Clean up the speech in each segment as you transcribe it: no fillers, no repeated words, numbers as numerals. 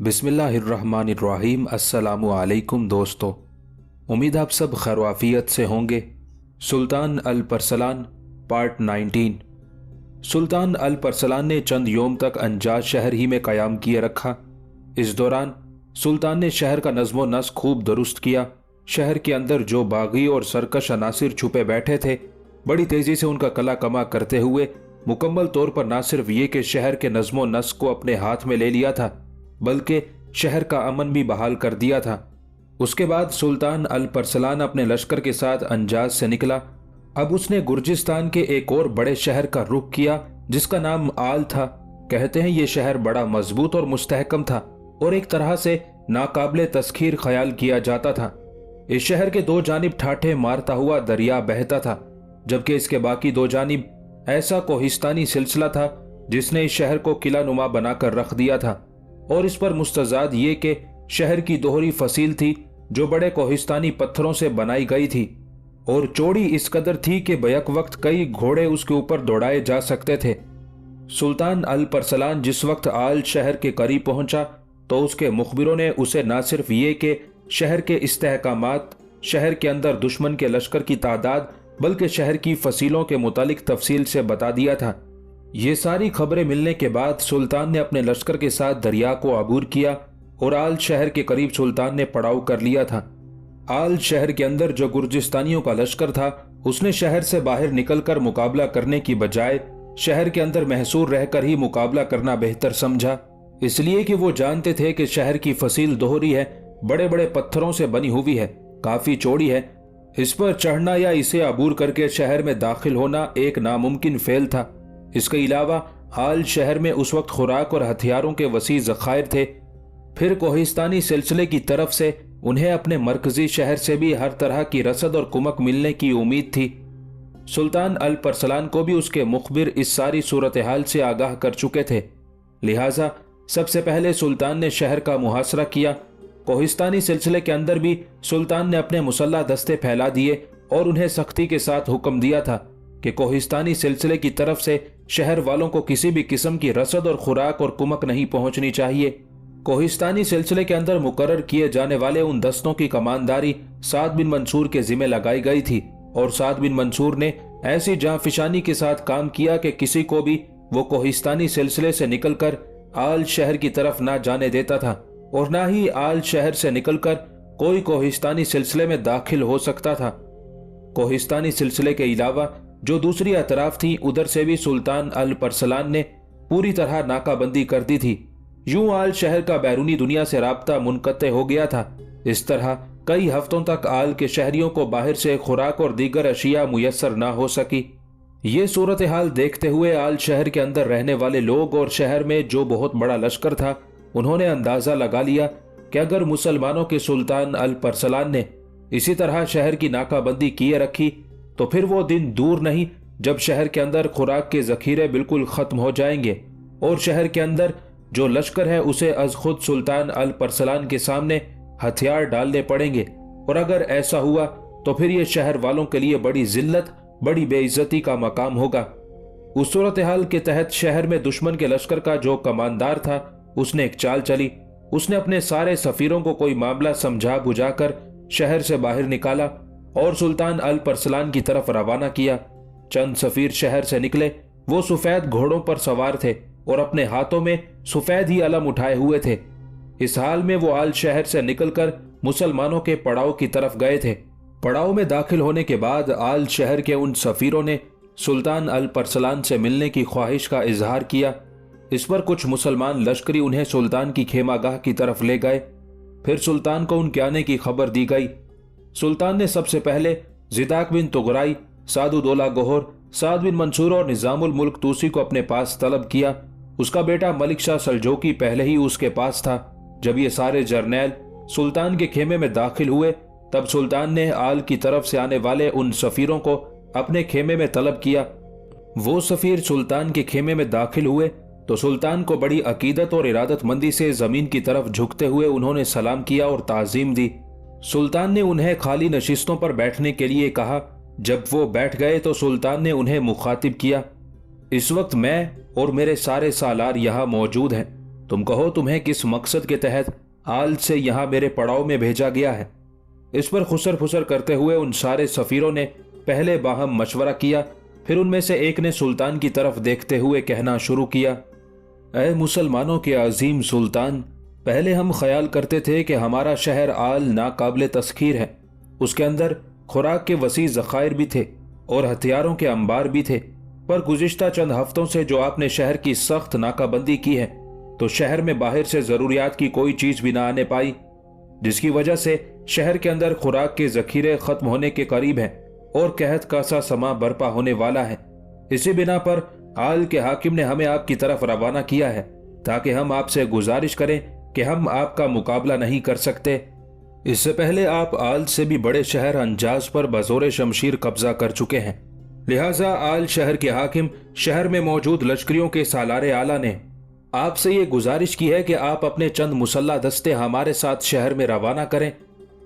बिस्मिल्लाहिर्रहमानिर्रहीम। अस्सलामु अलैकुम दोस्तों, उम्मीद आप सब खैरवाफियत से होंगे। सुल्तान अल परसलान पार्ट 19। सुल्तान अल परसलान ने चंद योम तक अंजाज शहर ही में क़याम किए रखा। इस दौरान सुल्तान ने शहर का नज़्मो नस्क खूब दुरुस्त किया। शहर के अंदर जो बागी और सरकश अनासिर छुपे बैठे थे, बड़ी तेज़ी से उनका कला कमा करते हुए मुकम्मल तौर पर ना सिर्फ ये कि शहर के नज़्मो नस्क को अपने हाथ में ले लिया था, बल्कि शहर का अमन भी बहाल कर दिया था। उसके बाद सुल्तान अल परसलान अपने लश्कर के साथ अंजाज से निकला। अब उसने गुर्जिस्तान के एक और बड़े शहर का रुख किया जिसका नाम आल था। कहते हैं ये शहर बड़ा मजबूत और मुस्तहकम था और एक तरह से नाकाबिले तस्खीर ख्याल किया जाता था। इस शहर के दो जानिब ठाठे मारता हुआ दरिया बहता था, जबकि इसके बाकी दो जानिब ऐसा कोहिस्तानी सिलसिला था जिसने इस शहर को किला नुमा बनाकर रख दिया था। और इस पर मुस्तजाद ये कि शहर की दोहरी फसील थी जो बड़े कोहिस्तानी पत्थरों से बनाई गई थी और चौड़ी इस कदर थी कि बैक वक्त कई घोड़े उसके ऊपर दौड़ाए जा सकते थे। सुल्तान अल परसलान जिस वक्त आल शहर के करीब पहुंचा तो उसके मुखबिरों ने उसे न सिर्फ ये कि शहर के इस्तेहकामात, शहर के अंदर दुश्मन के लश्कर की तादाद, बल्कि शहर की फसीलों के मुतालिक तफसील से बता दिया था। ये सारी खबरें मिलने के बाद सुल्तान ने अपने लश्कर के साथ दरिया को अबूर किया और आल शहर के करीब सुल्तान ने पड़ाव कर लिया था। आल शहर के अंदर जो गुर्जिस्तानियों का लश्कर था, उसने शहर से बाहर निकलकर मुकाबला करने की बजाय शहर के अंदर महसूर रहकर ही मुकाबला करना बेहतर समझा, इसलिए कि वो जानते थे कि शहर की फसील दोहरी है, बड़े बड़े पत्थरों से बनी हुई है, काफी चौड़ी है। इस पर चढ़ना या इसे अबूर करके शहर में दाखिल होना एक नामुमकिन फेल था। इसके अलावा आल शहर में उस वक्त खुराक और हथियारों के वसी ज़खायर थे। फिर कोहिस्तानी सिलसिले की तरफ से उन्हें अपने मरकजी शहर से भी हर तरह की रसद और कुमक मिलने की उम्मीद थी। सुल्तान अल परसलान को भी उसके मुखबिर इस सारी सूरत हाल से आगाह कर चुके थे। लिहाजा सबसे पहले सुल्तान ने शहर का मुहासरा किया। कोहिस्तानी सिलसिले के अंदर भी सुल्तान ने अपने मुसल्ला दस्ते फैला दिए और उन्हें सख्ती के साथ हुक्म दिया था कि कोहिस्तानी सिलसिले की तरफ से शहर वालों को किसी भी किस्म की रसद और खुराक और कुमक नहीं पहुंचनी चाहिए। कोहिस्तानी सिलसिले के अंदर मुकर्रर किए जाने वाले उन दस्तों की कमानदारी साद बिन मंसूर के जिम्मे लगाई गई थी और साद बिन मंसूर ने ऐसी जांफिशानी के साथ काम किया कि किसी को भी वो कोहिस्तानी सिलसिले से निकलकर आल शहर की तरफ ना जाने देता था और ना ही आल शहर से निकलकर कोई कोहिस्तानी सिलसिले में दाखिल हो सकता था। कोहिस्तानी सिलसिले के अलावा जो दूसरी अतराफ थी, उधर से भी सुल्तान अल परसलान ने पूरी तरह नाकाबंदी कर दी थी। यूं आल शहर का बैरूनी दुनिया से राब्ता मुनक़ते हो गया था। इस तरह कई हफ्तों तक आल के शहरियों को बाहर से खुराक और दीगर अशिया मुयस्सर ना हो सकी। ये सूरत हाल देखते हुए आल शहर के अंदर रहने वाले लोग और शहर में जो बहुत बड़ा लश्कर था, उन्होंने अंदाजा लगा लिया कि अगर मुसलमानों के सुल्तान अल परसलान ने इसी तरह शहर की नाकाबंदी किए रखी तो फिर वो दिन दूर नहीं जब शहर के अंदर खुराक के जखीरे बिल्कुल खत्म हो जाएंगे और शहर के अंदर जो लश्कर है उसे अज खुद सुल्तान अल परसलान के सामने हथियार डालने पड़ेंगे। और अगर ऐसा हुआ तो फिर ये शहर वालों के लिए बड़ी जिल्लत, बड़ी बेइज्जती का मकाम होगा। उस सूरत हाल के तहत शहर में दुश्मन के लश्कर का जो कमानदार था, उसने एक चाल चली। उसने अपने सारे सफीरों को कोई मामला समझा बुझाकर शहर से बाहर निकाला और सुल्तान अल परसलान की तरफ रवाना किया। चंद सफीर शहर से निकले। वो सफेद घोड़ों पर सवार थे और अपने हाथों में सफेद ही अलम उठाए हुए थे। इस हाल में वो आल शहर से निकलकर मुसलमानों के पड़ाव की तरफ गए थे। पड़ाव में दाखिल होने के बाद आल शहर के उन सफीरों ने सुल्तान अल परसलान से मिलने की ख्वाहिश का इजहार किया। इस पर कुछ मुसलमान लश्करी उन्हें सुल्तान की खेमागाह की तरफ ले गए। फिर सुल्तान को उनके आने की खबर दी गई। सुल्तान ने सबसे पहले जिदाक बिन तुगराई, सादुदौला गोहर, साद बिन मंसूर और निजामुल मुल्क तूसी को अपने पास तलब किया। उसका बेटा मलिक शाह सल्जोकी पहले ही उसके पास था। जब ये सारे जर्नैल सुल्तान के खेमे में दाखिल हुए तब सुल्तान ने आल की तरफ से आने वाले उन सफीरों को अपने खेमे में तलब किया। वो सफीर सुल्तान के खेमे में दाखिल हुए तो सुल्तान को बड़ी अकीदत और इरादतमंदी से जमीन की तरफ झुकते हुए उन्होंने सलाम किया और ताजीम दी। सुल्तान ने उन्हें खाली नशिस्तों पर बैठने के लिए कहा। जब वो बैठ गए तो सुल्तान ने उन्हें मुखातिब किया, इस वक्त मैं और मेरे सारे सालार यहाँ मौजूद हैं, तुम कहो तुम्हें किस मकसद के तहत आल से यहाँ मेरे पड़ाव में भेजा गया है। इस पर खुसर फुसर करते हुए उन सारे सफीरों ने पहले बाहम मशवरा किया। फिर उनमें से एक ने सुल्तान की तरफ देखते हुए कहना शुरू किया, ऐ मुसलमानों के अजीम सुल्तान, पहले हम ख्याल करते थे कि हमारा शहर आल नाकाबिले तस्खीर है। उसके अंदर खुराक के वसी ज़खायर भी थे और हथियारों के अंबार भी थे, पर गुज़िश्ता चंद हफ्तों से जो आपने शहर की सख्त नाकाबंदी की है तो शहर में बाहर से ज़रूरियात की कोई चीज़ भी ना आने पाई, जिसकी वजह से शहर के अंदर खुराक के ज़खीरे ख़त्म होने के करीब हैं और कहत का सा समा बर्पा होने वाला है। इसी बिना पर आल के हाकिम ने हमें आपकी तरफ रवाना किया है ताकि हम आपसे गुजारिश करें कि हम आपका मुकाबला नहीं कर सकते। इससे पहले आप आल से भी बड़े शहर अंजाज पर बज़ोर शमशीर कब्जा कर चुके हैं। लिहाजा आल शहर के हाकिम शहर में मौजूद लश्करियों के सालारे आला ने आपसे ये गुजारिश की है कि आप अपने चंद मुसल्ला दस्ते हमारे साथ शहर में रवाना करें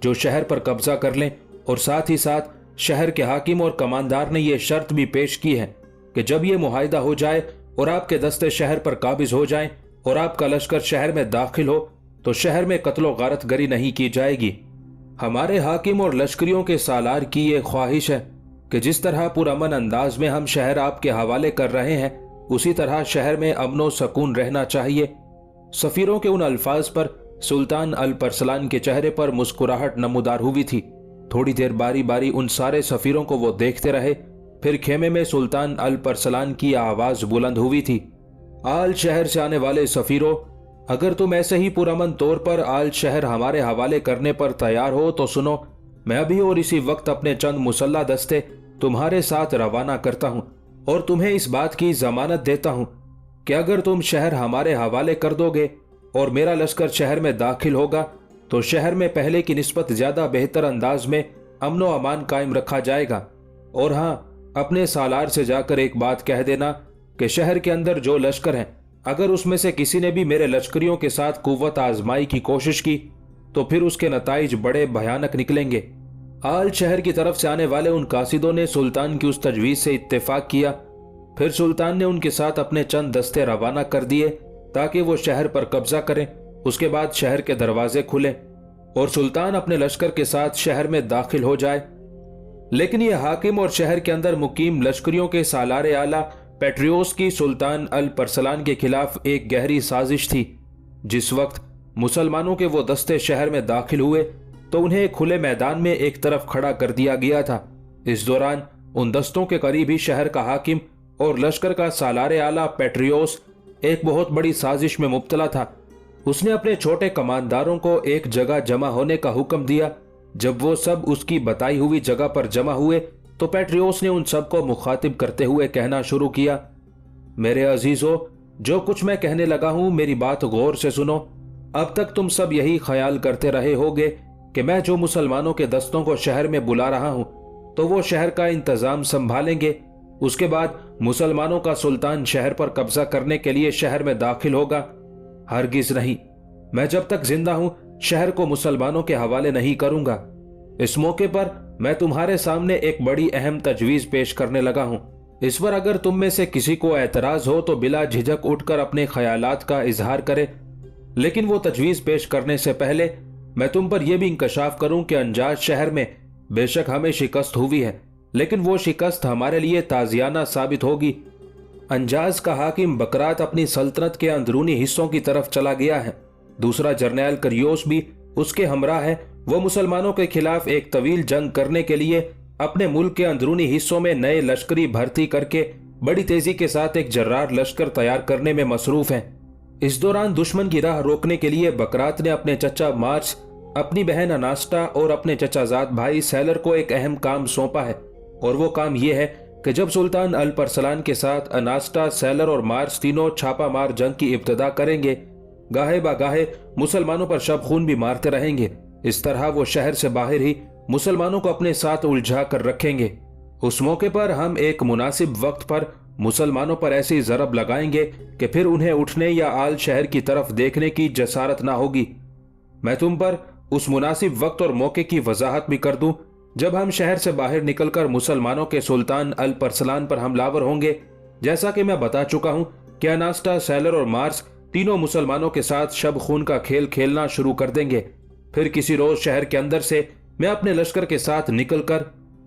जो शहर पर कब्जा कर लें, और साथ ही साथ शहर के हाकिम और कमानदार ने यह शर्त भी पेश की है कि जब यह मुआहिदा हो जाए और आपके दस्ते शहर पर काबिज हो जाएं और आपका लश्कर शहर में दाखिल हो तो शहर में कत्लो गारत गरी नहीं की जाएगी। हमारे हाकिम और लश्करियों के सालार की ये ख्वाहिश है कि जिस तरह पुरअमन अंदाज में हम शहर आपके हवाले कर रहे हैं उसी तरह शहर में अमनो सकून रहना चाहिए। सफीरों के उन अल्फाज पर सुल्तान अल-परसलान के चेहरे पर मुस्कुराहट नमूदार हुई थी। थोड़ी देर बारी बारी उन सारे सफीरों को वो देखते रहे। फिर खेमे में सुल्तान अल-परसलान की आवाज बुलंद हुई थी, आल शहर से आने वाले सफीरों, अगर तुम ऐसे ही पुरअमन तौर पर आल शहर हमारे हवाले करने पर तैयार हो तो सुनो, मैं अभी और इसी वक्त अपने चंद मुसल्ला दस्ते तुम्हारे साथ रवाना करता हूं और तुम्हें इस बात की जमानत देता हूं कि अगर तुम शहर हमारे हवाले कर दोगे और मेरा लश्कर शहर में दाखिल होगा तो शहर में पहले की निस्बत ज्यादा बेहतर अंदाज में अमनो अमान कायम रखा जाएगा। और हाँ, अपने सालार से जाकर एक बात कह देना कि शहर के अंदर जो लश्कर हैं, अगर उसमें से किसी ने भी मेरे लश्करियों के साथ कुव्वत आजमाई की कोशिश की तो फिर उसके नताइज बड़े भयानक निकलेंगे। आल शहर की तरफ से आने वाले उन कासिदों ने सुल्तान की उस तजवीज से इत्तेफाक किया। फिर सुल्तान ने उनके साथ अपने चंद दस्ते रवाना कर दिए ताकि वो शहर पर कब्जा करें। उसके बाद शहर के दरवाजे खुले और सुल्तान अपने लश्कर के साथ शहर में दाखिल हो जाए। लेकिन यह हाकिम और शहर के अंदर मुकीम लश्करियों के सालारे आला पेट्रियोस की सुल्तान अल-परसलान के खिलाफ एक गहरी साजिश थी। जिस वक्त मुसलमानों के वो दस्ते शहर में दाखिल हुए तो उन्हें खुले मैदान में एक तरफ खड़ा कर दिया गया था। इस दौरान उन दस्तों के करीब ही शहर का हाकिम और लश्कर का सालारे आला पेट्रियोस एक बहुत बड़ी साजिश में मुब्तला था। उसने अपने छोटे कमानदारों को एक जगह जमा होने का हुक्म दिया। जब वो सब उसकी बताई हुई जगह पर जमा हुए तो पेट्रियोस ने उन सब को मुखातिब करते हुए कहना शुरू किया, मेरे अजीजों, जो कुछ मैं कहने लगा हूं मेरी बात गौर से सुनो। अब तक तुम सब यही ख्याल करते रहे होगे कि मैं जो मुसलमानों के दस्तों को शहर में बुला रहा हूं तो वो शहर का इंतजाम संभालेंगे। उसके बाद मुसलमानों का सुल्तान शहर पर कब्जा करने के लिए शहर में दाखिल होगा। हरगिज नहीं, मैं जब तक जिंदा हूं शहर को मुसलमानों के हवाले नहीं करूंगा। इस मौके पर मैं तुम्हारे सामने एक बड़ी अहम तजवीज पेश करने लगा हूं। इस पर अगर तुम में से किसी को एतराज हो तो बिला झिझक उठकर अपने ख्यालात का इजहार करे। लेकिन वो तजवीज पेश करने से पहले मैं तुम पर यह भी इंकशाफ करूं कि अंजाज शहर में बेशक हमें शिकस्त हुई है, लेकिन वो शिकस्त हमारे लिए ताजियाना साबित होगी। अंजाज का हाकिम बकरात अपनी सल्तनत के अंदरूनी हिस्सों की तरफ चला गया है। दूसरा जर्नैल करियोस भी उसके हमरा है। वो मुसलमानों के खिलाफ एक तवील जंग करने के लिए अपने मुल्क के अंदरूनी हिस्सों में नए लश्करी भर्ती करके बड़ी तेजी के साथ एक जर्रार लश्कर तैयार करने में मसरूफ है। इस दौरान दुश्मन की राह रोकने के लिए बकरात ने अपने चचा मार्स, अपनी बहन अनास्टा और अपने चचाजाद भाई सैलर को एक अहम काम सौंपा है। और वो काम यह है कि जब सुल्तान अल-परसलान के साथ अनास्टा, सैलर और मार्स तीनों छापा मार जंग की इब्तिदा करेंगे, गाहे बागाहे मुसलमानों पर शब खून भी मारते रहेंगे। इस तरह वो शहर से बाहर ही मुसलमानों को अपने साथ उलझा कर रखेंगे। उस मौके पर हम एक मुनासिब वक्त पर मुसलमानों पर ऐसी जरब लगाएंगे कि फिर उन्हें उठने या आल शहर की तरफ देखने की जसारत ना होगी। मैं तुम पर उस मुनासिब वक्त और मौके की वजाहत भी कर दूं जब हम शहर से बाहर निकलकर मुसलमानों के सुल्तान अल-परसलान पर हमलावर होंगे। जैसा कि मैं बता चुका हूं कि अनास्टा, सैलर और मार्स तीनों मुसलमानों के साथ शब खून का खेल खेलना शुरू कर देंगे। फिर किसी रोज शहर के अंदर से मैं अपने लश्कर के साथ निकलकर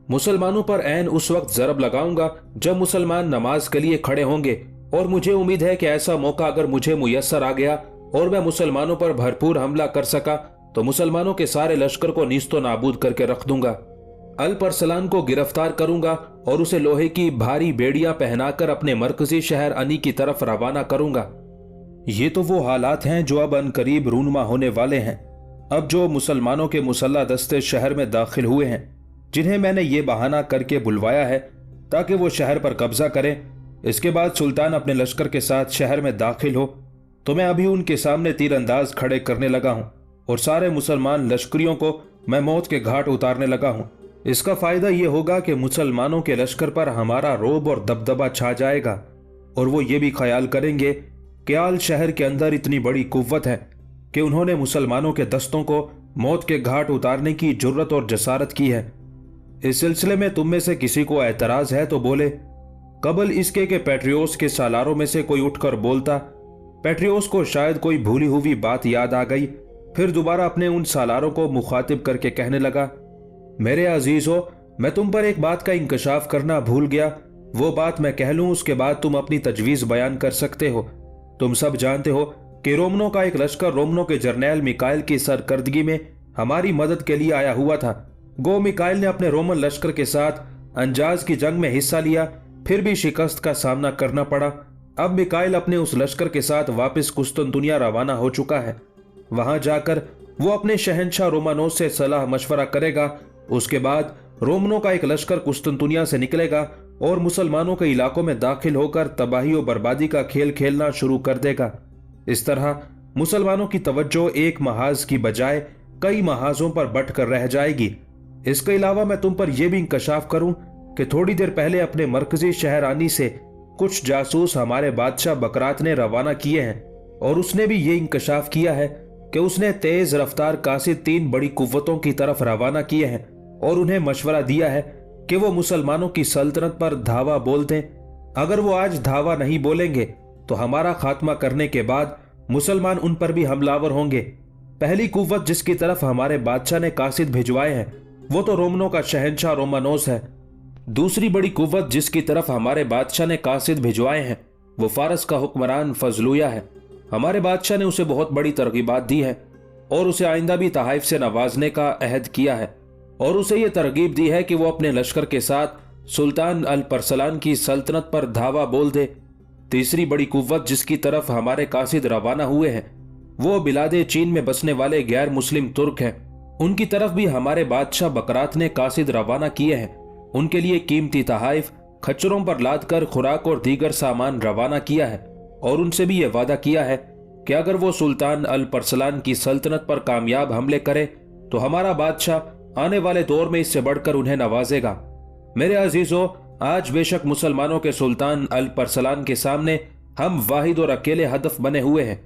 मुसलमानों पर ऐन उस वक्त जरब लगाऊंगा जब मुसलमान नमाज के लिए खड़े होंगे, और मुझे उम्मीद है कि ऐसा मौका अगर मुझे मुयस्सर आ गया और मैं मुसलमानों पर भरपूर हमला कर सका तो मुसलमानों के सारे लश्कर को नीस्तो नाबूद करके रख दूंगा। अल्प अरसलान को गिरफ्तार करूंगा और उसे लोहे की भारी बेड़ियां पहनाकर अपने मरकजी शहर अनी की तरफ रवाना करूंगा। ये तो वो हालात हैं जो अब अनकरीब रूनुमा होने वाले हैं। अब जो मुसलमानों के मुसल्ला दस्ते शहर में दाखिल हुए हैं, जिन्हें मैंने ये बहाना करके बुलवाया है ताकि वो शहर पर कब्जा करें, इसके बाद सुल्तान अपने लश्कर के साथ शहर में दाखिल हो तो मैं अभी उनके सामने तीरंदाज खड़े करने लगा हूं और सारे मुसलमान लश्करियों को मैं मौत के घाट उतारने लगा हूं। इसका फायदा यह होगा कि मुसलमानों के लश्कर पर हमारा रोब और दबदबा छा जाएगा और वो ये भी ख्याल करेंगे कि आल शहर के अंदर इतनी बड़ी कुव्वत है कि उन्होंने मुसलमानों के दस्तों को मौत के घाट उतारने की जुर्रत और जसारत की है। इस सिलसिले में तुम में से किसी को एतराज है तो बोले। कबल इसके कि पेट्रियोस के सालारों में से कोई उठकर बोलता। पेट्रियोस को शायद कोई भूली हुई बात याद आ गई, फिर दोबारा अपने उन सालारों को मुखातिब करके कहने लगा, मेरे अजीजों, मैं तुम पर एक बात का इंकशाफ करना भूल गया। वो बात मैं कह लूं, उसके बाद तुम अपनी तजवीज बयान कर सकते हो। तुम सब जानते हो कि रोमनों का एक लश्कर रोमनों के जर्नैल मिकाइल की सरकर्दगी में हमारी मदद के लिए आया हुआ था। गो मिकाइल ने अपने रोमन लश्कर के साथ अंजाज की जंग में हिस्सा लिया, फिर भी शिकस्त का सामना करना पड़ा। अब मिकाइल अपने उस लश्कर के साथ वापस कुस्तुनतुनिया रवाना हो चुका है। वहां जाकर वो अपने शहंशाह रोमानोस से सलाह मशवरा करेगा। उसके बाद रोमनों का एक लश्कर कुस्तुनतुनिया से निकलेगा और मुसलमानों के इलाकों में दाखिल होकर तबाही और बर्बादी का खेल खेलना शुरू कर देगा। इस तरह मुसलमानों की तवज्जो एक महाज की बजाय कई महाजों पर बट कर रह जाएगी। इसके अलावा मैं तुम पर यह भी इंकशाफ करूं कि थोड़ी देर पहले अपने मरकजी शहर आनी से कुछ जासूस हमारे बादशाह बकरात ने रवाना किए हैं और उसने भी ये इंकशाफ किया है कि उसने तेज रफ्तार कासिद 3 बड़ी कुव्वतों की तरफ रवाना किए हैं और उन्हें मशवरा दिया है कि वो मुसलमानों की सल्तनत पर धावा बोल दें। अगर वो आज धावा नहीं बोलेंगे तो हमारा खात्मा करने के बाद मुसलमान उन पर भी हमलावर होंगे। पहली कुव्वत जिसकी तरफ हमारे बादशाह ने कासिद भिजवाए हैं वो तो रोमनों का शहंशाह रोमानोस है। दूसरी बड़ी कुव्वत जिसकी तरफ हमारे बादशाह ने कासिद भिजवाए हैं वो फारस का हुक्मरान फजलुया है। हमारे बादशाह ने उसे बहुत बड़ी तरगीबात दी है और उसे आइंदा भी तहाइफ से नवाजने का अहद किया है और उसे ये तरगीब दी है कि वो अपने लश्कर के साथ सुल्तान अल परसलान की सल्तनत पर धावा बोल दे। तीसरी बड़ी कुव्वत जिसकी तरफ हमारे कासिद रवाना हुए हैं वो बिलादे चीन में बसने वाले गैर मुस्लिम तुर्क हैं। उनकी तरफ भी हमारे बादशाह बकरात ने कासिद रवाना किए हैं। उनके लिए कीमती तहाइफ खच्चरों पर लाद कर खुराक और दीगर सामान रवाना किया है और उनसे भी यह वादा किया है कि अगर वो सुल्तान अल परसलान की सल्तनत पर कामयाब हमले करे तो हमारा बादशाह आने वाले दौर में इससे बढ़कर उन्हें नवाजेगा। मेरे अजीजों, आज बेशक मुसलमानों के सुल्तान अल परसलान के सामने हम वाहिद और अकेले हदफ बने हुए हैं,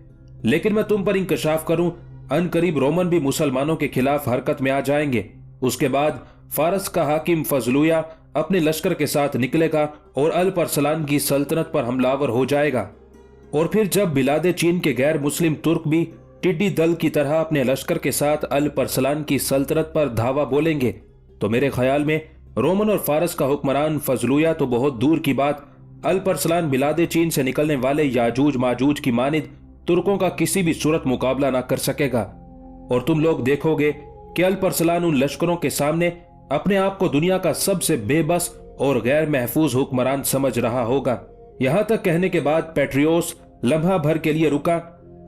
लेकिन मैं तुम पर इंकशाफ करूं, अनकरीब रोमन भी मुसलमानों के खिलाफ हरकत में आ जाएंगे। उसके बाद फारस का हाकिम फजलुया अपने लश्कर के साथ निकलेगा और अल परसलान की सल्तनत पर हमलावर हो जाएगा। और फिर जब बिलादे चीन के गैर मुस्लिम तुर्क भी टिड्डी दल की तरह अपने लश्कर के साथ अल परसलान की सल्तनत पर धावा बोलेंगे तो मेरे ख्याल में रोमन और फारस का हुक्मरान फजलुया तो बहुत दूर की बात, अल परसलान बिलादे चीन से निकलने वाले याजूज माजूज की मानिद तुर्कों का किसी भी सूरत मुकाबला ना कर सकेगा। और तुम लोग देखोगे कि अल परसलान उन लश्करों के सामने अपने आप को दुनिया का सबसे बेबस और गैर महफूज हुक्मरान समझ रहा होगा। यहां तक कहने के बाद पेट्रियोस लम्हा भर के लिए रुका,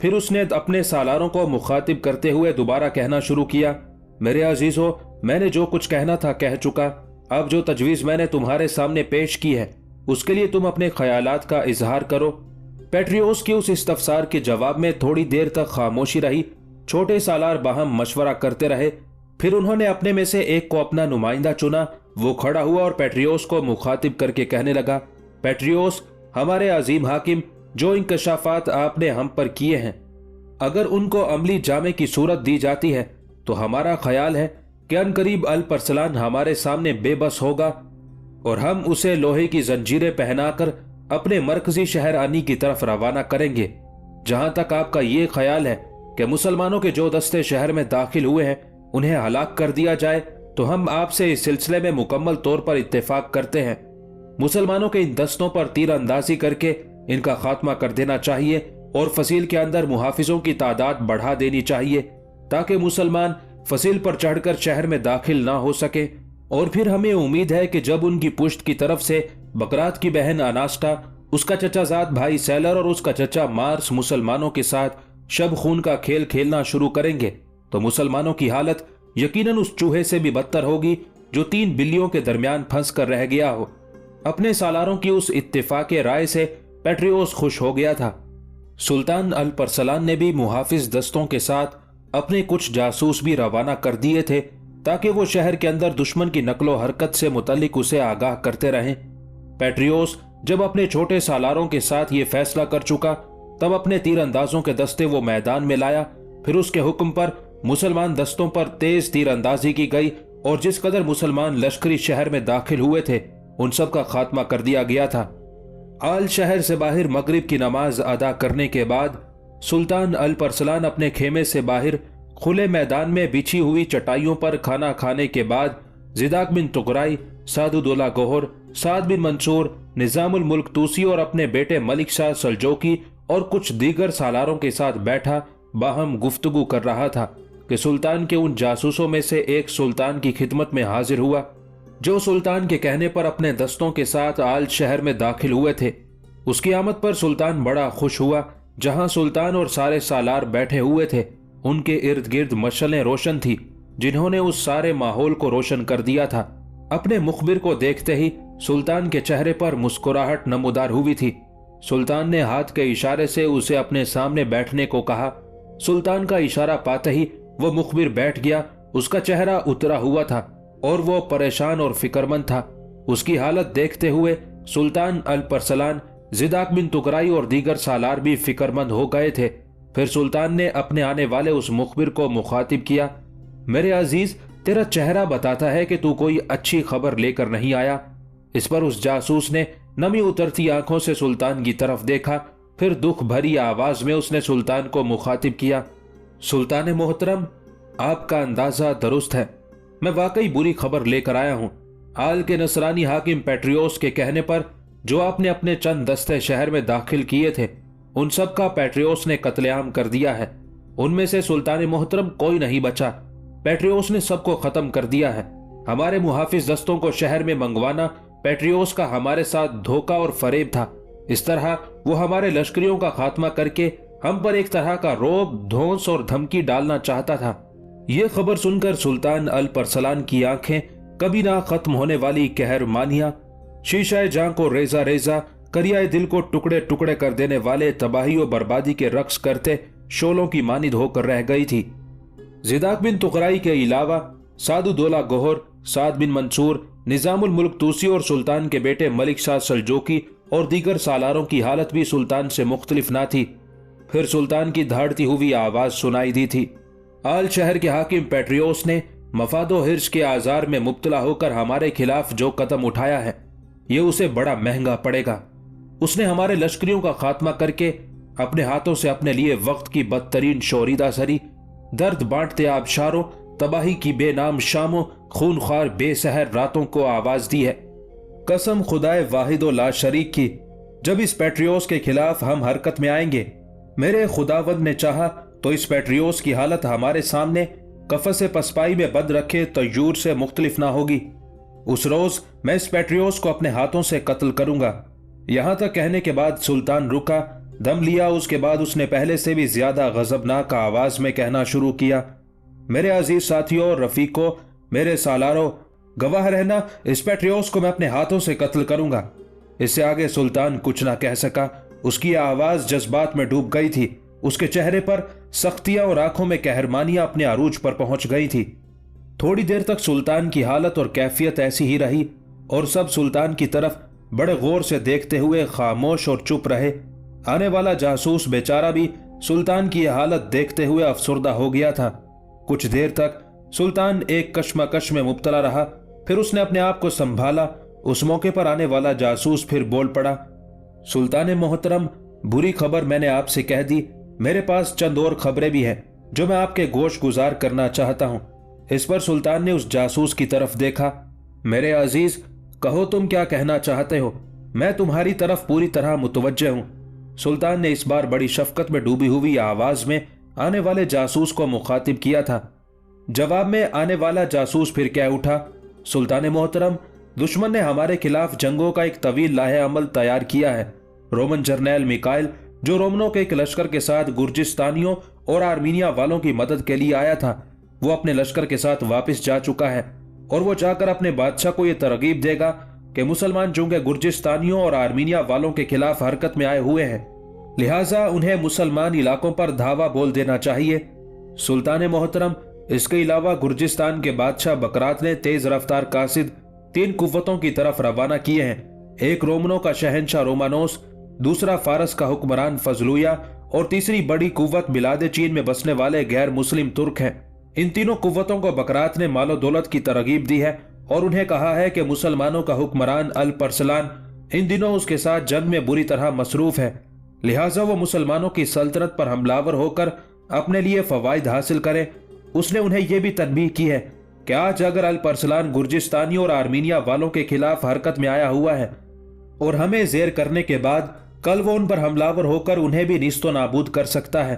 फिर उसने अपने सालारों को मुखातिब करते हुए दोबारा कहना शुरू किया, मेरे अजीजों, मैंने जो कुछ कहना था कह चुका। अब जो तजवीज मैंने तुम्हारे सामने पेश की है उसके लिए तुम अपने ख्यालात का इजहार करो। पेट्रियोस के उस इस्तफसार के जवाब में थोड़ी देर तक खामोशी रही। छोटे सालार बाहम मशवरा करते रहे। फिर उन्होंने अपने में से एक को अपना नुमाइंदा चुना। वो खड़ा हुआ और पेट्रियोस को मुखातिब करके कहने लगा, पेट्रियोस, हमारे अजीम हाकिम, जो इंकशाफात आपने हम पर किए हैं, अगर उनको अमली जामे की सूरत दी जाती है तो हमारा ख्याल है कि अनकरीब अल परसलान हमारे सामने बेबस होगा और हम उसे लोहे की जंजीरें पहनाकर अपने मरकजी शहर आनी की तरफ रवाना करेंगे। जहां तक आपका ये ख्याल है कि मुसलमानों के जो दस्ते शहर में दाखिल हुए हैं उन्हें हलाक कर दिया जाए, तो हम आपसे इस सिलसिले में मुकम्मल तौर पर इत्तेफाक करते हैं। मुसलमानों के इन दस्तों पर तीर अंदाजी करके इनका खात्मा कर देना चाहिए और फसील के अंदर मुहाफिजों की तादाद बढ़ा देनी चाहिए ताकि मुसलमान फसील पर चढ़कर शहर में दाखिल ना हो सके। और फिर हमें उम्मीद है कि जब उनकी पुश्त की तरफ से बकरात की बहन अनास्टा, उसका चचाजाद भाई सैलर और उसका चचा मार्स मुसलमानों के साथ शब खून का खेल खेलना शुरू करेंगे तो मुसलमानों की हालत यकीनन उस चूहे से भी बदतर होगी जो 3 बिल्लियों के दरमियान फंस कर रह गया हो। अपने सालारों की उस इत्तेफाके राय से पेट्रियोस खुश हो गया था। सुल्तान अल-परसलान ने भी मुहाफिज दस्तों के साथ अपने कुछ जासूस भी रवाना कर दिए थे ताकि वो शहर के अंदर दुश्मन की नकलो हरकत से मुतल्लिक उसे आगाह करते रहें। पेट्रियोस जब अपने छोटे सालारों के साथ ये फैसला कर चुका तब अपने तीर अंदाजों के दस्ते वो मैदान में लाया। फिर उसके हुक्म पर मुसलमान दस्तों पर तेज तीर अंदाजी की गई और जिस कदर मुसलमान लश्करी शहर में दाखिल हुए थे उन सब का खात्मा कर दिया गया था। आल शहर से बाहर मगरिब की नमाज अदा करने के बाद सुल्तान अल-परसलान अपने खेमे से बाहर खुले मैदान में बिछी हुई चटाइयों पर खाना खाने के बाद जिदाक बिन तुगराई, सादुद्दौला गोहर, साद बिन मंसूर, निजामुल मुल्क तूसी और अपने बेटे मलिक शाह सल्जोकी और कुछ दीगर सालारों के साथ बैठा बाहम गुफ्तगू कर रहा था कि सुल्तान के उन जासूसों में से एक सुल्तान की खिदमत में हाजिर हुआ जो सुल्तान के कहने पर अपने दस्तों के साथ आल शहर में दाखिल हुए थे। उसकी आमद पर सुल्तान बड़ा खुश हुआ। जहां सुल्तान और सारे सालार बैठे हुए थे उनके इर्द गिर्द मशलें रोशन थी जिन्होंने उस सारे माहौल को रोशन कर दिया था। अपने मुखबिर को देखते ही सुल्तान के चेहरे पर मुस्कुराहट नमूदार हुई थी। सुल्तान ने हाथ के इशारे से उसे अपने सामने बैठने को कहा। सुल्तान का इशारा पाते ही वो मुखबिर बैठ गया। उसका चेहरा उतरा हुआ था और वो परेशान और फिक्रमंद था। उसकी हालत देखते हुए सुल्तान अल-परसलान, जिदाक बिन तुगराई और दीगर सालार भी फिक्रमंद हो गए थे। फिर सुल्तान ने अपने आने वाले उस मुखबिर को मुखातिब किया, मेरे अजीज, तेरा चेहरा बताता है कि तू कोई अच्छी खबर लेकर नहीं आया। इस पर उस जासूस ने नमी उतरती आंखों से सुल्तान की तरफ देखा। फिर दुख भरी आवाज में उसने सुल्तान को मुखातिब किया, सुल्तान मोहतरम, आपका अंदाजा दुरुस्त है। मैं वाकई बुरी खबर लेकर आया हूं। आल के नसरानी हाकिम पेट्रियोस के कहने पर जो आपने अपने चंद दस्ते शहर में दाखिल किए थे उन सब का पेट्रियोस ने कत्लेआम कर दिया है। उनमें से सुल्तान मोहतरम कोई नहीं बचा। पेट्रियोस ने सबको खत्म कर दिया है। हमारे मुहाफिज दस्तों को शहर में मंगवाना पेट्रियोस का हमारे साथ धोखा और फरेब था। इस तरह वो हमारे लश्करियों का खात्मा करके हम पर एक तरह का रोब, धौंस और धमकी डालना चाहता था। ये खबर सुनकर सुल्तान अल-परसलान की आंखें कभी ना खत्म होने वाली कहर मानिया, शीशाए जां को रेजा रेजा, करियाए दिल को टुकड़े टुकड़े कर देने वाले तबाही और बर्बादी के रक्स करते शोलों की मानिद होकर रह गई थी। जिदाक बिन तुगराई के अलावा सादुद्दौला गोहर, साद बिन मंसूर, निजामुल मुल्क तूसी और सुल्तान के बेटे मलिक शाह सल्जोकी और दीगर सालारों की हालत भी सुल्तान से मुख्तलिफ ना थी। फिर सुल्तान की दहाड़ती हुई आवाज सुनाई दी थी, आल शहर के हाकिम पेट्रियोस ने मफादो हिर्स के आजार में मुब्तला होकर हमारे खिलाफ जो कदम उठाया है ये उसे बड़ा महंगा पड़ेगा। उसने हमारे लश्करियों का खात्मा करके अपने हाथों से अपने लिए वक्त की बदतरीन शोरीदा सरी, दर्द बांटते आबशारों, तबाही की बेनाम शामों, खूनख्वार बेसहर रातों को आवाज दी है। कसम खुदाए वाहिदो ला शरीक की, जब इस पेट्रियोस के खिलाफ हम हरकत में आएंगे, मेरे खुदावंद ने चाहा तो इस पेट्रियोस की हालत हमारे सामने कफस पसपाई में बंद रखे तयूर से मुख्तलिफ ना होगी। उस रोज मैं इस पेट्रियोस को अपने हाथों से कत्ल करूंगा। यहां तक कहने के बाद सुल्तान रुका, दम लिया। उसके बाद उसने पहले से भी ज्यादा गजबनाक आवाज में कहना शुरू किया, मेरे अजीज साथियों और रफीकों, मेरे सालारों, गवाह रहना, इस पेट्रियोस को मैं अपने हाथों से कत्ल करूंगा। इससे आगे सुल्तान कुछ ना कह सका। उसकी आवाज जज्बात में डूब गई थी। उसके चेहरे पर सख्तियां और आंखों में कहरमानियां अपने अरूज पर पहुंच गई थी। थोड़ी देर तक सुल्तान की हालत और कैफियत ऐसी ही रही और सब सुल्तान की तरफ बड़े गौर से देखते हुए खामोश और चुप रहे। आने वाला जासूस बेचारा भी सुल्तान की हालत देखते हुए अफसुर्दा हो गया था। कुछ देर तक सुल्तान एक कश्मकश में मुब्तला रहा। फिर उसने अपने आप को संभाला। उस मौके पर आने वाला जासूस फिर बोल पड़ा, सुल्तान मोहतरम, बुरी खबर मैंने आपसे कह दी, मेरे पास चंद और खबरें भी हैं जो मैं आपके गोश गुजार करना चाहता हूं। इस पर सुल्तान ने उस जासूस की तरफ देखा। मेरे अजीज, कहो तुम क्या कहना चाहते हो, मैं तुम्हारी तरफ पूरी तरह मुतवज्जे हूं। सुल्तान ने इस बार बड़ी शफकत में डूबी हुई आवाज में आने वाले जासूस को मुखातिब किया था। जवाब में आने वाला जासूस फिर कह उठा, सुल्तान मोहतरम, दुश्मन ने हमारे खिलाफ जंगों का एक तवील लाहे अमल तैयार किया है। रोमन जर्नैल मिकाइल, जो रोमनों के एक लश्कर के साथ गुर्जिस्तानियों और आर्मीनिया वालों की मदद के लिए आया था, वो अपने लश्कर के साथ वापस जा चुका है और वो जाकर अपने बादशाह को यह तरगीब देगा कि मुसलमान चूंकि गुर्जिस्तानियों और आर्मीनिया वालों के खिलाफ हरकत में आए हुए हैं, लिहाजा उन्हें मुसलमान इलाकों पर धावा बोल देना चाहिए। सुल्तान मोहतरम, इसके अलावा गुर्जिस्तान के बादशाह बकरात ने तेज रफ्तार कासिद 3 कुव्वतों की तरफ रवाना किए हैं। एक रोमनों का शहंशाह रोमानोस, दूसरा फारस का हुक्मरान फजलुया और तीसरी बड़ी कुव्वत बिलादे चीन में बसने वाले गैर मुस्लिम तुर्क हैं। इन तीनों कुव्वतों को बकरात ने मालो दौलत की तरगीब दी है और उन्हें कहा है कि मुसलमानों का हुक्मरान अल परसलान इन दिनों उसके साथ जंग में बुरी तरह मसरूफ है, लिहाजा वो मुसलमानों की सल्तनत पर हमलावर होकर अपने लिए फवायद हासिल करे। उसने उन्हें यह भी तनबीह की है कि आज अगर अल परसलान गुर्जिस्तानी और आर्मीनिया वालों के खिलाफ हरकत में आया हुआ है और हमें जेर करने के बाद कल वो उन पर हमलावर होकर उन्हें भी निस्तो नाबूद कर सकता है।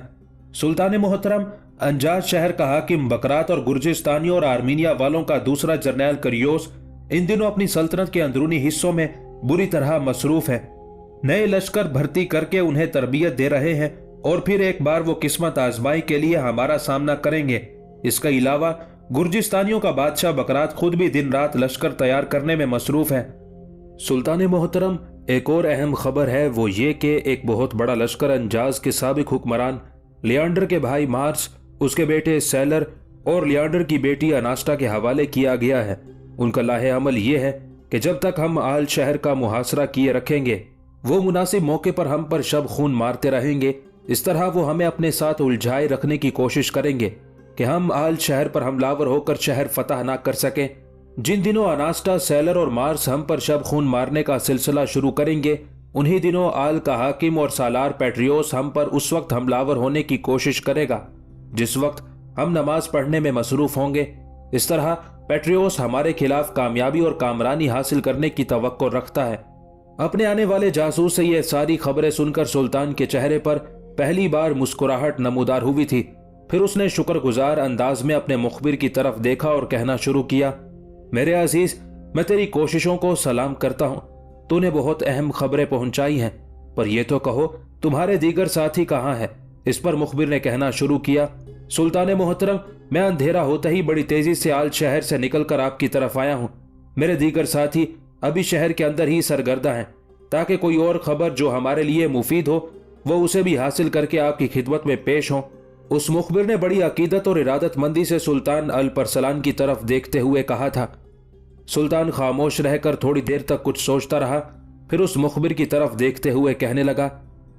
सुल्तान मोहतरम, अंजाज शहर का हाकिम बकरात और गुर्जिस्तानी और आर्मीनिया वालों का दूसरा जर्नैल करियोस इन दिनों अपनी सल्तनत के अंदरूनी हिस्सों में बुरी तरह मसरूफ है। नए लश्कर भर्ती करके उन्हें तरबियत दे रहे हैं और फिर एक बार वो किस्मत आजमाई के लिए हमारा सामना करेंगे। इसके अलावा गुर्जिस्तानियों का बादशाह बकरात खुद भी दिन रात लश्कर तैयार करने में मसरूफ है। सुल्तान मोहतरम, एक और अहम खबर है, वो ये कि एक बहुत बड़ा लश्कर अंजाज के साबिक हुक्मरान लियांडर के भाई मार्स, उसके बेटे सैलर और लियांडर की बेटी अनास्टा के हवाले किया गया है। उनका लाहे अमल ये है कि जब तक हम आल शहर का मुहासरा किए रखेंगे, वो मुनासिब मौके पर हम पर शब खून मारते रहेंगे। इस तरह वो हमें अपने साथ उलझाए रखने की कोशिश करेंगे कि हम आल शहर पर हमलावर होकर शहर फतह ना कर सकें। जिन दिनों अनास्टा, सैलर और मार्स हम पर शब खून मारने का सिलसिला शुरू करेंगे, उन्हीं दिनों आल का हाकिम और सालार पेट्रियोस हम पर उस वक्त हमलावर होने की कोशिश करेगा जिस वक्त हम नमाज पढ़ने में मसरूफ होंगे। इस तरह पेट्रियोस हमारे खिलाफ कामयाबी और कामरानी हासिल करने की तवक्को रखता है। अपने आने वाले जासूस से ये सारी खबरें सुनकर सुल्तान के चेहरे पर पहली बार मुस्कुराहट नमूदार हुई थी। फिर उसने शुक्रगुजार अंदाज में अपने मुखबिर की तरफ देखा और कहना शुरू किया, मेरे अजीज, मैं तेरी कोशिशों को सलाम करता हूं। तूने बहुत अहम खबरें पहुंचाई हैं, पर यह तो कहो तुम्हारे दीगर साथी कहाँ हैं? इस पर मुखबिर ने कहना शुरू किया, सुल्तान मोहतरम, मैं अंधेरा होते ही बड़ी तेजी से आल शहर से निकलकर आपकी तरफ आया हूं। मेरे दीगर साथी अभी शहर के अंदर ही सरगर्दा हैं, ताकि कोई और खबर जो हमारे लिए मुफीद हो वो उसे भी हासिल करके आपकी खिदमत में पेश हो। उस मुखबिर ने बड़ी अकीदत और इरादतमंदी से सुल्तान अल परसलान की तरफ देखते हुए कहा था। सुल्तान खामोश रहकर थोड़ी देर तक कुछ सोचता रहा, फिर उस मुखबिर की तरफ देखते हुए कहने लगा,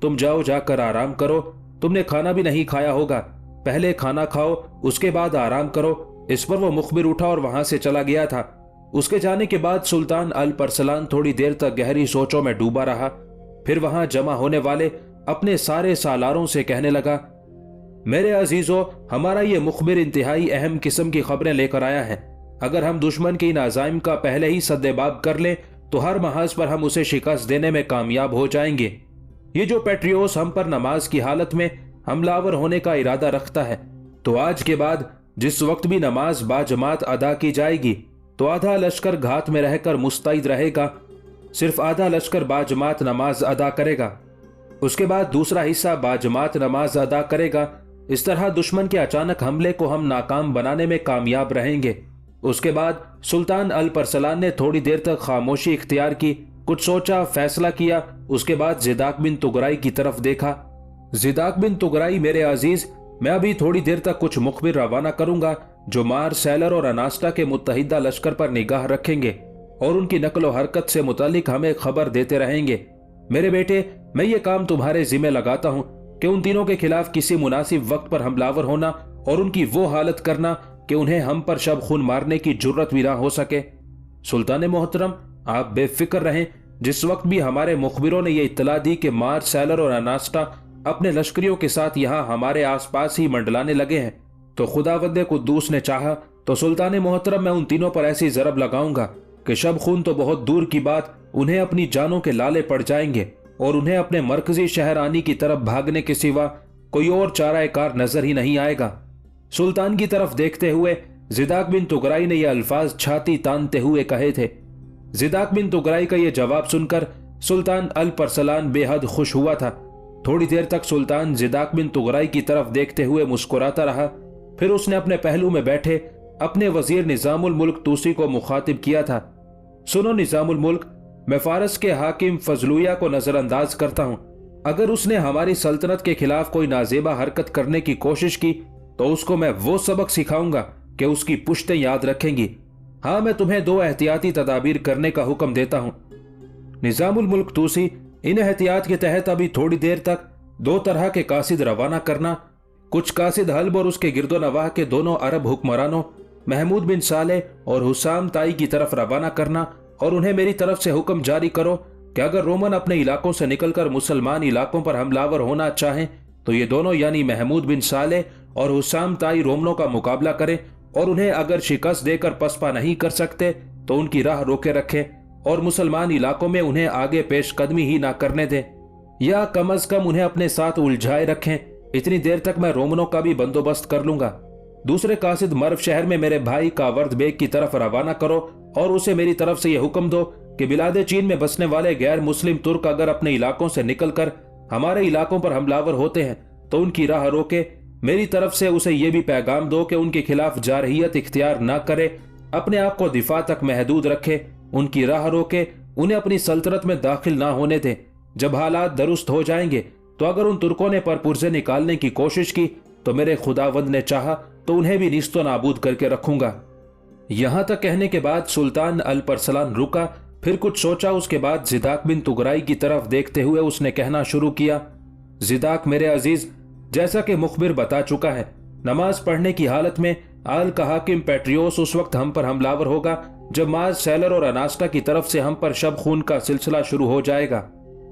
तुम जाओ, जाकर आराम करो। तुमने खाना भी नहीं खाया होगा, पहले खाना खाओ, उसके बाद आराम करो। इस पर वो मुखबिर उठा और वहां से चला गया था। उसके जाने के बाद सुल्तान अल परसलान थोड़ी देर तक गहरी सोचों में डूबा रहा। फिर वहां जमा होने वाले अपने सारे सालारों से कहने लगा, मेरे अजीजों, हमारा ये मुखबिर इंतहाई अहम किस्म की खबरें लेकर आया है। अगर हम दुश्मन के इन अज़ाइम का पहले ही सद्देबाब कर लें तो हर महाज पर हम उसे शिकस्त देने में कामयाब हो जाएंगे। ये जो पेट्रियोस हम पर नमाज की हालत में हमलावर होने का इरादा रखता है, तो आज के बाद जिस वक्त भी नमाज बाजमात अदा की जाएगी तो आधा लश्कर घात में रहकर मुस्तैद रहेगा, सिर्फ आधा लश्कर बाजमात नमाज अदा करेगा, उसके बाद दूसरा हिस्सा बाजमात नमाज अदा करेगा। इस तरह दुश्मन के अचानक हमले को हम नाकाम बनाने में कामयाब रहेंगे। उसके बाद सुल्तान अल परसलान ने थोड़ी देर तक खामोशी इख्तियार की, कुछ सोचा, फैसला किया। उसके बाद ज़िदाक बिन तुगराई की तरफ देखा। ज़िदाक बिन तुगराई, मेरे अजीज, मैं अभी थोड़ी देर तक कुछ मुखबिर रवाना करूंगा जो मार, सैलर और अनास्टा के मुत्तहिदा लश्कर पर निगाह रखेंगे और उनकी नकलो हरकत से मुतालिक हमें खबर देते रहेंगे। मेरे बेटे, मैं ये काम तुम्हारे जिम्मे लगाता हूं कि उन तीनों के खिलाफ किसी मुनासिब वक्त पर हमलावर होना और उनकी वो हालत करना कि उन्हें हम पर शब खून मारने की जुर्रत भी ना हो सके। सुल्तान मोहतरम, आप बेफिक्र रहें, जिस वक्त भी हमारे मुखबिरों ने यह इत्तला दी कि मार्च सैलर और अनास्टा अपने लश्करियों के साथ यहाँ हमारे आसपास ही मंडलाने लगे हैं, तो खुदावंद कुद्दूस ने चाहा तो सुल्तान मोहतरम मैं उन तीनों पर ऐसी जरब लगाऊंगा कि शब खून तो बहुत दूर की बात, उन्हें अपनी जानों के लाले पड़ जाएंगे और उन्हें अपने मरकजी शहरानी की तरफ भागने के सिवा कोई और चाराकार नजर ही नहीं आएगा। सुल्तान की तरफ देखते हुए जिदाक बिन तुगराई ने यह अल्फाज छाती तानते हुए कहे थे। जिदाक बिन तुगराई का यह जवाब सुनकर सुल्तान अल परसलान बेहद खुश हुआ था। थोड़ी देर तक सुल्तान जिदाक बिन तुगराई की तरफ देखते हुए मुस्कुराता रहा। फिर उसने अपने पहलू में बैठे अपने वजीर निजामुल मुल्क तूसी को मुखातिब किया था। सुनो निजामुल मुल्क, मैं फारस के हाकिम फजलुया को नजरअंदाज करता हूं। अगर उसने हमारी सल्तनत के खिलाफ कोई नाजेबा हरकत करने की कोशिश की तो उसको मैं वो सबक सिखाऊंगा कि उसकी पुश्तें याद रखेंगी। हाँ, मैं तुम्हें 2 एहतियाती तदाबीर करने का हुक्म देता हूं। निजामुल मुल्क तूसी, इन एहतियात के तहत अभी थोड़ी देर तक 2 तरह के कासिद रवाना करना। कुछ कासिद हल्ब और उसके गिरदो नवाह के दोनों अरब हुक्मरानों महमूद बिन साले और हुसाम ताई की तरफ रवाना करना और उन्हें मेरी तरफ से हुक्म जारी करो कि अगर रोमन अपने इलाकों से निकलकर मुसलमान इलाकों पर हमलावर होना चाहें तो ये दोनों यानी महमूद बिन साले और हुसाम ताई रोमनों का मुकाबला करें और उन्हें अगर शिकस्त देकर पसपा नहीं कर सकते तो उनकी राह रोके रखें और मुसलमान इलाकों में उन्हें आगे पेश कदमी ही ना करने दें, या कम अज कम उन्हें अपने साथ उलझाए रखें। इतनी देर तक मैं रोमनों का भी बंदोबस्त कर लूंगा। दूसरे कासिद मर्व शहर में मेरे भाई कावर्द बेग की तरफ रवाना करो और उसे मेरी तरफ से यह हुक्म दो कि बिलादे चीन में बसने वाले गैर मुस्लिम तुर्क अगर अपने इलाकों से निकलकर हमारे इलाकों पर हमलावर होते हैं तो उनकी राह रोके। मेरी तरफ से उसे यह भी पैगाम दो कि उनके खिलाफ जारहियत इख्तियार ना करे, अपने आप को दिफा तक महदूद रखे, उनकी राह रोके, उन्हें अपनी सल्तनत में दाखिल ना होने दे। जब हालात दुरुस्त हो जाएंगे तो अगर उन तुर्कों ने परपुर्जे निकालने की कोशिश की तो मेरे खुदावंद ने चाहा तो उन्हें भी निस्तो नाबूद करके रखूंगा। यहां तक कहने के बाद सुल्तान अल परसलान रुका, फिर कुछ सोचा। उसके बाद जिदाक बिन तुगराई की तरफ देखते हुए उसने कहना शुरू किया, जिदाक मेरे अजीज, जैसा कि मुखबिर बता चुका है, नमाज पढ़ने की हालत में आल का हाकिम पेट्रियोस उस वक्त हम पर हमलावर होगा जब माज सैलर और अनास्टा की तरफ से हम पर शब खून का सिलसिला शुरू हो जाएगा।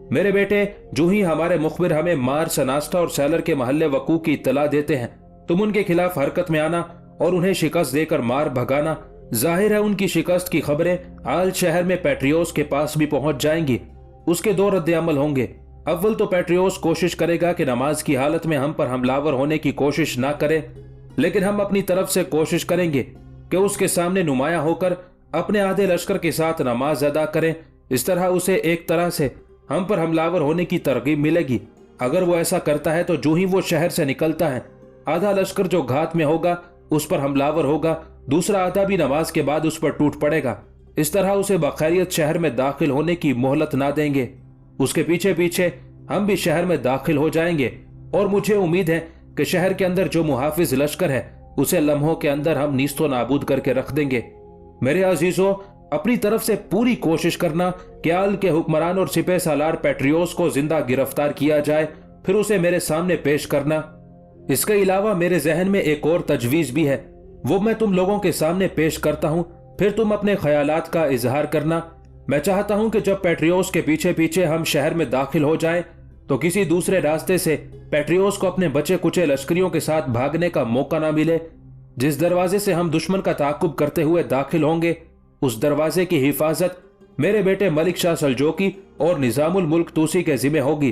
मेरे बेटे, जो ही हमारे मुखबिर हमें मार्च, अनास्टा और सैलर के महल्ले वकू की इत्तला देते हैं, तुम उनके खिलाफ हरकत में आना और उन्हें शिकस्त देकर मार भगाना। जाहिर है उनकी शिकस्त की खबरें आल शहर में पेट्रियोस के पास भी पहुंच जाएंगी। उसके 2 रद्द अमल होंगे। अव्वल तो पेट्रियोस कोशिश करेगा कि नमाज की हालत में हम पर हमलावर होने की कोशिश ना करे, लेकिन हम अपनी तरफ से कोशिश करेंगे कि उसके सामने नुमाया होकर अपने आधे लश्कर के साथ नमाज अदा करें। इस तरह उसे एक तरह से हम पर हमलावर होने की तरगीब मिलेगी। अगर वो ऐसा करता है तो जो ही वो शहर से निकलता है, आधा लश्कर जो घात में होगा उस पर हमलावर होगा, दूसरा आधा भी नमाज के बाद उस पर टूट पड़ेगा। इस तरह उसे बखैरियत शहर में दाखिल होने की मोहलत ना देंगे। उसके पीछे पीछे हम भी शहर में दाखिल हो जाएंगे और मुझे उम्मीद है कि शहर के अंदर जो मुहाफिज लश्कर है उसे लम्हों के अंदर हम नीस्तो नाबूद करके रख देंगे। मेरे अजीजों, अपनी तरफ से पूरी कोशिश करना कि आल के हुक्मरान और सिपह सालार पेट्रियोस को जिंदा गिरफ्तार किया जाए, फिर उसे मेरे सामने पेश करना। इसके अलावा मेरे जहन में एक और तजवीज भी है, वो मैं तुम लोगों के सामने पेश करता हूं, फिर तुम अपने ख्यालात का इजहार करना। मैं चाहता हूं कि जब पेट्रियोस के पीछे पीछे हम शहर में दाखिल हो जाएं, तो किसी दूसरे रास्ते से पेट्रियोस को अपने बचे कुचे लश्करियों के साथ भागने का मौका ना मिले। जिस दरवाजे से हम दुश्मन का ताकुब करते हुए दाखिल होंगे, उस दरवाजे की हिफाजत मेरे बेटे मलिक शाह सल्जोकी और निजामुल मुल्क तूसी के जिम्मे होगी।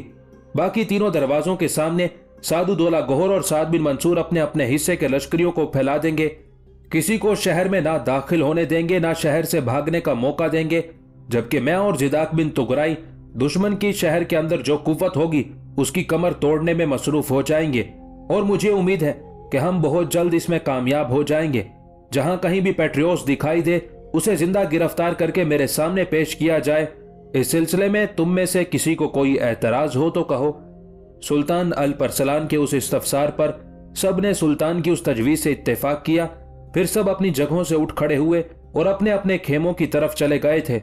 बाकी तीनों दरवाजों के सामने सादुदौला गोहर और साद बिन मंसूर अपने अपने हिस्से के लश्करियों को फैला देंगे। किसी को शहर में ना दाखिल होने देंगे, ना शहर से भागने का मौका देंगे, जबकि मैं और जिदाक बिन तुगराई दुश्मन की शहर के अंदर जो कुव्वत होगी उसकी कमर तोड़ने में मसरूफ हो जाएंगे। और मुझे उम्मीद है कि हम बहुत जल्द इसमें कामयाब हो जाएंगे। जहां कहीं भी पेट्रियोस दिखाई दे, उसे जिंदा गिरफ्तार करके मेरे सामने पेश किया जाए। इस सिलसिले में तुम में से किसी को कोई एतराज हो तो कहो। सुल्तान अल परसलान के उस इस्तफसार पर सब ने सुल्तान की उस तजवीज से इत्तेफाक किया। फिर सब अपनी जगहों से उठ खड़े हुए और अपने अपने खेमों की तरफ चले गए थे।